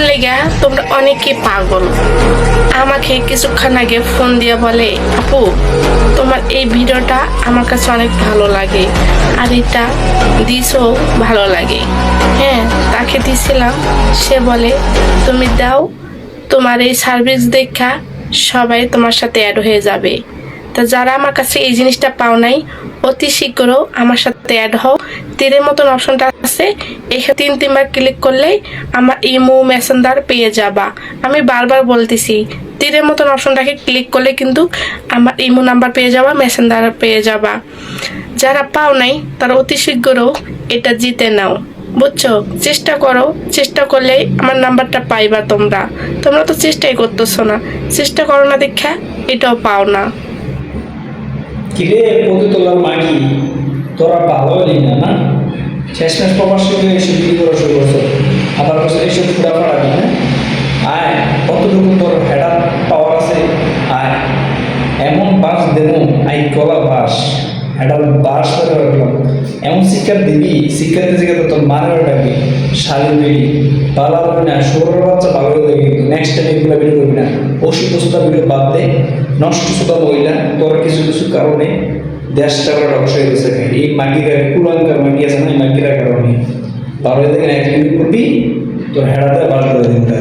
লেগা তোমরা অনেকে পাগল। আমাকে কিছুক্ষণ আগে ফোন দিয়ে বলে, আপু তোমার এই ভিডিওটা আমার কাছে অনেক ভালো লাগে, আর এটা দিছো ভালো লাগে। হ্যাঁ, তাকে দিছিলাম, সে বলে তুমি দাও, তোমার এই সার্ভিস দেখা সবাই তোমার সাথে অ্যাড হয়ে যাবে। তা যারা আমার কাছে এই জিনিসটা পাও নাই, অতি শীঘ্র আমার সাথে অ্যাড হও। তীরের মতন অপশনটা আছে, এখানে 3-3বার ক্লিক করলেই আমার ইমো মেসেঞ্জার পেয়ে যাবা। আমি বারবার বলতেছি, তীরের মতন অপশনটাকে ক্লিক করলে কিন্তু আমার ইমো নাম্বার পেয়ে যাবা, মেসেঞ্জার পেয়ে যাবা। যারা পাও নাই তারা অতি শীঘ্র এটা জিতে নাও, বুঝছো? চেষ্টা করো, চেষ্টা করলেই আমার নাম্বারটা পাইবা। তোমরা তোমরা তো চেষ্টাই করতেছো না, চেষ্টা করো না দেখা এটাও পাও না। কিরে পতিতলার মাগি, তোরা ভালো হলি না না? শেষমেশ প্রবাসী হয়ে এসে বিক্রি করা শুরু করছো, আবার বছর এইসব ঘুরা পড়াবি না? আয়, কতটুকু তোর হেডার পাওয়ার আছে, আয় এমন বাস দেবো, আই কলা বাস হেডার বাস করে রাখলাম। এমন শিক্ষা দিবি, শিক্ষার্থী শিক্ষাতে তোর মারে ডাকবি শালীন বেরি ভালো হবে না, ষোলোর বাচ্চা ভালো হয়ে যাবে। কিন্তু নেক্সট টাইম এগুলো ভিডিও করবি না, ওষুধ ওষুধ ভিডিও বাদ দে। নষ্ট সুতা মহিলা তোর কিছু কিছু কারণে দেশটা ওরা ধ্বংস হয়ে গেছে। এই মাগিরা কুলাঙ্কার মাগি আছে না, এই মাগিরা কারণে ভালো হয়ে দেখে এক করবি, তোর হেডাতে বাস করে দিতে